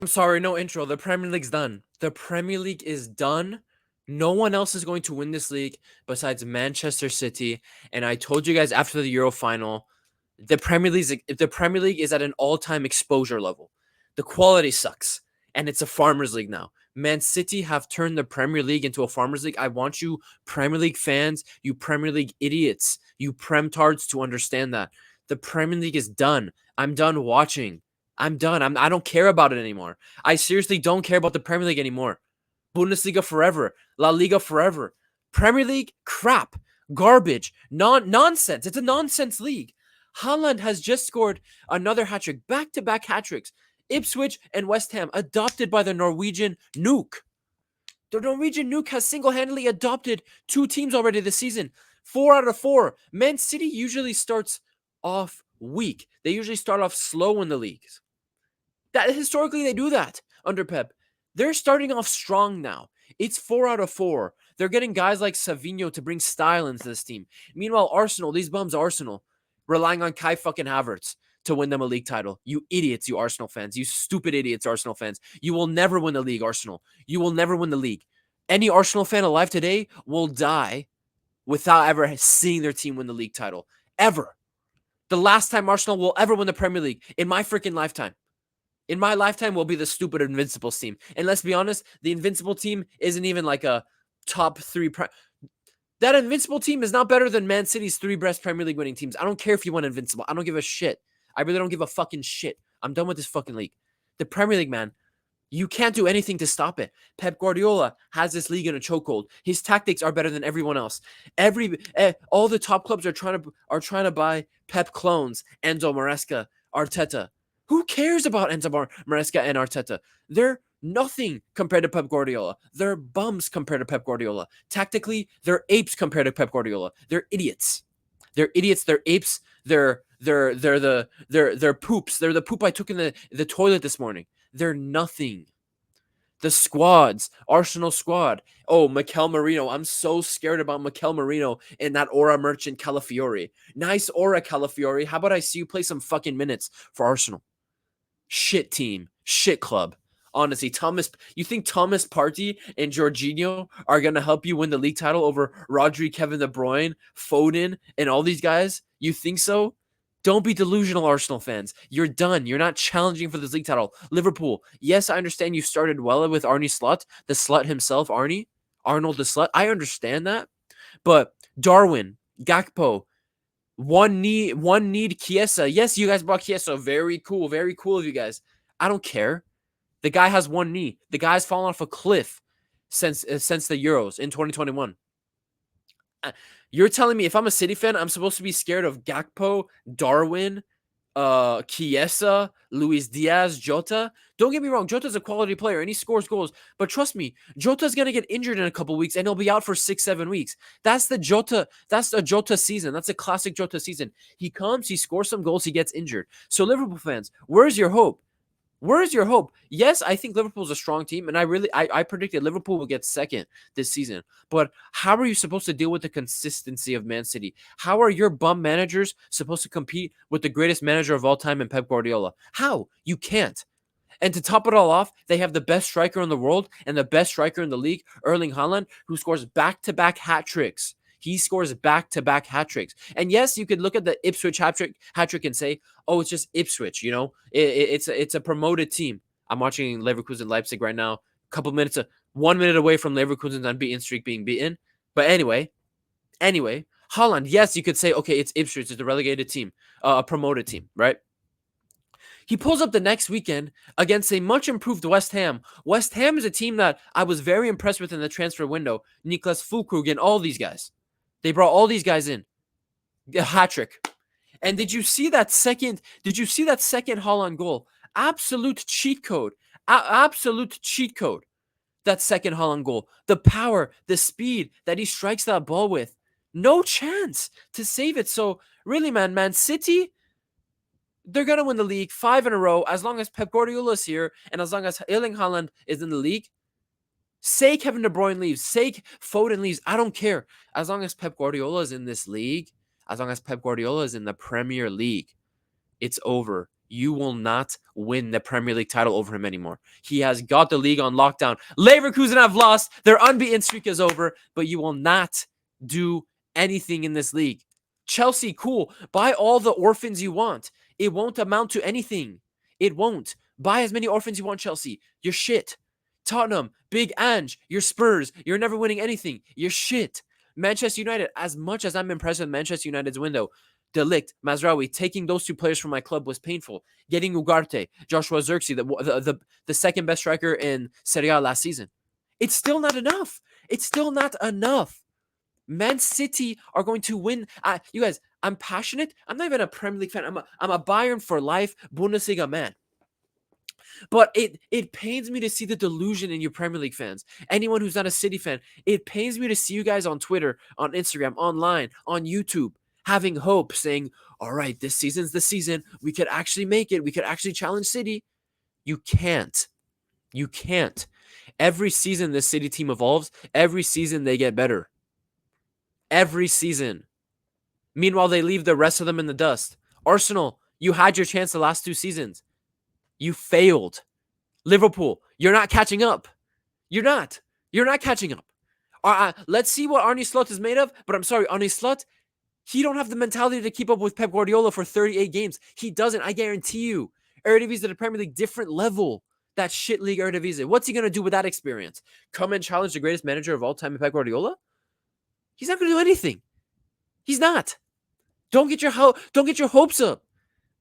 I'm sorry, no intro. The Premier League's done. The Premier League is done. No one else is going to win this league besides Manchester City. And I told you guys after the Euro final, the Premier League is at an all-time exposure level. The quality sucks, and it's a farmers league now. Man City have turned the Premier League into a farmers league. I want you Premier League fans, you Premier League idiots, you Premtards to understand that. The Premier League is done. I'm done watching. I'm done. I don't care about it anymore. I seriously don't care about the Premier League anymore. Bundesliga forever. La Liga forever. Premier League, crap. Garbage. Nonsense. It's a nonsense league. Haaland has just scored another hat trick, back-to-back hat tricks. Ipswich and West Ham, adopted by the Norwegian Nuke. The Norwegian Nuke has single-handedly adopted 2 teams already this season. 4 out of 4. Man City usually starts off weak. They usually start off slow in the leagues. That historically they do that under Pep. They're starting off strong now. It's 4 out of 4. They're getting guys like Savinho to bring style into this team. Meanwhile, Arsenal, these bums Arsenal, relying on Kai fucking Havertz to win them a league title. You idiots, you Arsenal fans. You stupid idiots, Arsenal fans. You will never win the league, Arsenal. You will never win the league. Any Arsenal fan alive today will die without ever seeing their team win the league title. Ever. The last time Arsenal will ever win the Premier League in my freaking lifetime. In my lifetime will be the stupid Invincibles team. And let's be honest, the Invincible team isn't even like a top 3. That Invincible team is not better than Man City's 3 best Premier League winning teams. I don't care if you want Invincible. I don't give a shit. I really don't give a fucking shit. I'm done with this fucking league. The Premier League, man, you can't do anything to stop it. Pep Guardiola has this league in a chokehold. His tactics are better than everyone else. All the top clubs are trying to buy Pep clones. Enzo Maresca, Arteta. Who cares about Enzo Maresca and Arteta? They're nothing compared to Pep Guardiola. They're bums compared to Pep Guardiola. Tactically, they're apes compared to Pep Guardiola. They're idiots. They're idiots. They're apes. They're poops. They're the poop I took in the toilet this morning. They're nothing. The squads, Arsenal squad. Oh, Mikel Merino. I'm so scared about Mikel Merino and that Aura Merchant Calafiori. Nice Aura Calafiori. How about I see you play some fucking minutes for Arsenal? Shit team. Shit club. Honestly, you think Thomas Partey and Jorginho are going to help you win the league title over Rodri, Kevin De Bruyne, Foden, and all these guys? You think so? Don't be delusional, Arsenal fans. You're done. You're not challenging for this league title. Liverpool, yes, I understand you started well with Arnie Slot, the slut himself, Arnold the slut. I understand that. But Darwin, Gakpo, one need Chiesa. Yes, you guys brought Chiesa. Very cool of you guys. I don't care. The guy has one knee. The guy's fallen off a cliff since the Euros in 2021. You're telling me if I'm a City fan, I'm supposed to be scared of Gakpo, Darwin, Chiesa, Luis Diaz, Jota? Don't get me wrong, Jota's a quality player and he scores goals. But trust me, Jota's gonna get injured in a couple weeks and he'll be out for 6-7 weeks. That's the Jota season. That's a classic Jota season. He comes, he scores some goals, he gets injured. So Liverpool fans, where's your hope? Where is your hope? Yes, I think Liverpool's a strong team, and I predicted Liverpool will get second this season. But how are you supposed to deal with the consistency of Man City? How are your bum managers supposed to compete with the greatest manager of all time in Pep Guardiola? How? You can't. And to top it all off, they have the best striker in the world and the best striker in the league, Erling Haaland, who scores back-to-back hat tricks. He scores back-to-back hat tricks. And yes, you could look at the Ipswich hat trick and say, oh, it's just Ipswich, you know? It's a promoted team. I'm watching Leverkusen Leipzig right now. 1 minute away from Leverkusen's unbeaten streak being beaten. But anyway, Haaland, yes, you could say, okay, it's Ipswich, it's a relegated team, a promoted team, right? He pulls up the next weekend against a much improved West Ham. West Ham is a team that I was very impressed with in the transfer window. Niklas Füllkrug and all these guys. They brought all these guys in. A hat trick. And did you see that second Haaland goal? Absolute cheat code. Absolute cheat code. That second Haaland goal. The power, the speed that he strikes that ball with. No chance to save it. So really, Man City, they're going to win the league 5 in a row as long as Pep Guardiola is here and as long as Erling Haaland is in the league. Say Kevin De Bruyne leaves. Say Foden leaves. I don't care. As long as Pep Guardiola is in this league, as long as Pep Guardiola is in the Premier League, it's over. you will not win the Premier League title over him anymore. He has got the league on lockdown. Leverkusen have lost. Their unbeaten streak is over, but you will not do anything in this league. Chelsea, cool. Buy all the orphans you want. It won't amount to anything. It won't. Buy as many orphans you want, Chelsea. You're shit. Tottenham, Big Ange, you're Spurs. You're never winning anything. You're shit. Manchester United, as much as I'm impressed with Manchester United's window, De Ligt, Mazraoui, taking those two players from my club was painful. Getting Ugarte, Joshua Zirkzee, the second best striker in Serie A last season. It's still not enough. It's still not enough. Man City are going to win. You guys, I'm passionate. I'm not even a Premier League fan. I'm a Bayern for life Bundesliga man. But it pains me to see the delusion in you Premier League fans. Anyone who's not a City fan, it pains me to see you guys on Twitter, on Instagram, online, on YouTube, having hope, saying, all right, this season's the season. We could actually make it. We could actually challenge City. You can't. You can't. Every season this City team evolves. Every season they get better. Every season. Meanwhile, they leave the rest of them in the dust. Arsenal, you had your chance the last 2 seasons. You failed. Liverpool, you're not catching up. You're not. You're not catching up. Let's see what Arne Slot is made of. But I'm sorry, Arne Slot, he don't have the mentality to keep up with Pep Guardiola for 38 games. He doesn't, I guarantee you. Eredivisie, the Premier League, different level. That shit league Eredivisie. What's he going to do with that experience? Come and challenge the greatest manager of all time, Pep Guardiola? He's not going to do anything. He's not. Don't get your hopes up.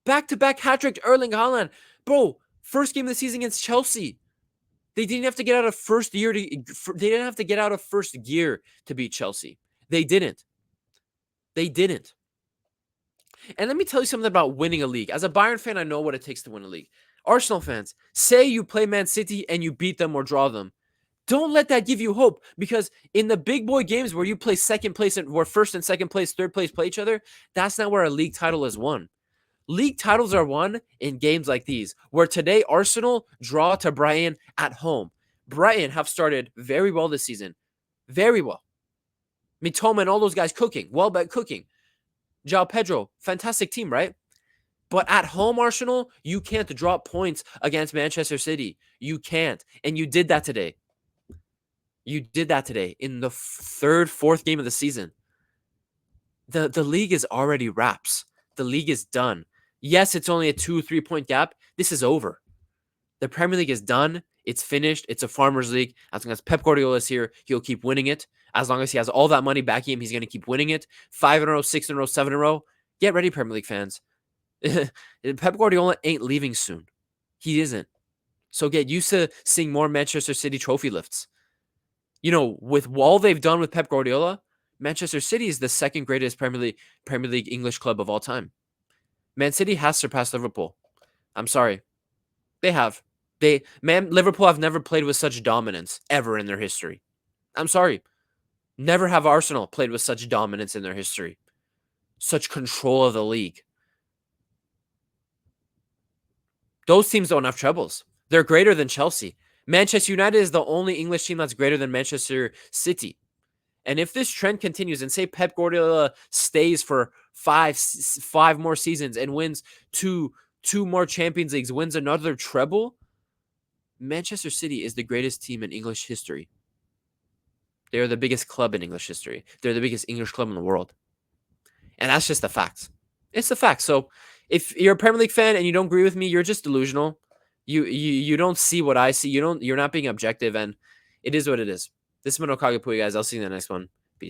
Back-to-back hat-trick Erling Haaland. Bro, first game of the season against Chelsea. They didn't have to get out of first gear to beat Chelsea. They didn't. And let me tell you something about winning a league. As a Bayern fan, I know what it takes to win a league. Arsenal fans, say you play Man City and you beat them or draw them. Don't let that give you hope, because in the big boy games where you play second place and where first and second place, third place play each other, that's not where a league title is won. League titles are won in games like these, where today Arsenal draw to Brighton at home. Brighton have started very well this season. Very well. Mitoma and all those guys cooking. Welbeck cooking. João Pedro, fantastic team, right? But at home, Arsenal, you can't drop points against Manchester City. You can't. And you did that today. You did that today in the fourth game of the season. The league is already wraps. The league is done. Yes, it's only a 2-3 point gap. This is over. The Premier League is done. It's finished. It's a farmers league. As long as Pep Guardiola is here, he'll keep winning it. As long as he has all that money backing him, he's going to keep winning it. 5 in a row, 6 in a row, 7 in a row. Get ready, Premier League fans. Pep Guardiola ain't leaving soon. He isn't. So get used to seeing more Manchester City trophy lifts. You know, with all they've done with Pep Guardiola, Manchester City is the second greatest Premier League English club of all time. Man City has surpassed Liverpool. I'm sorry. They have. Liverpool have never played with such dominance ever in their history. I'm sorry. Never have Arsenal played with such dominance in their history. Such control of the league. Those teams don't have trebles. They're greater than Chelsea. Manchester United is the only English team that's greater than Manchester City. And if this trend continues, and say Pep Guardiola stays for five more seasons and wins two more Champions Leagues, wins another treble, Manchester City is the greatest team in English history. They are the biggest club in English history. They're the biggest English club in the world. And that's just the facts. It's the facts. So if you're a Premier League fan and you don't agree with me, you're just delusional. You don't see what I see. You're not being objective, and it is what it is. This has been Okage Pui, guys. I'll see you in the next one.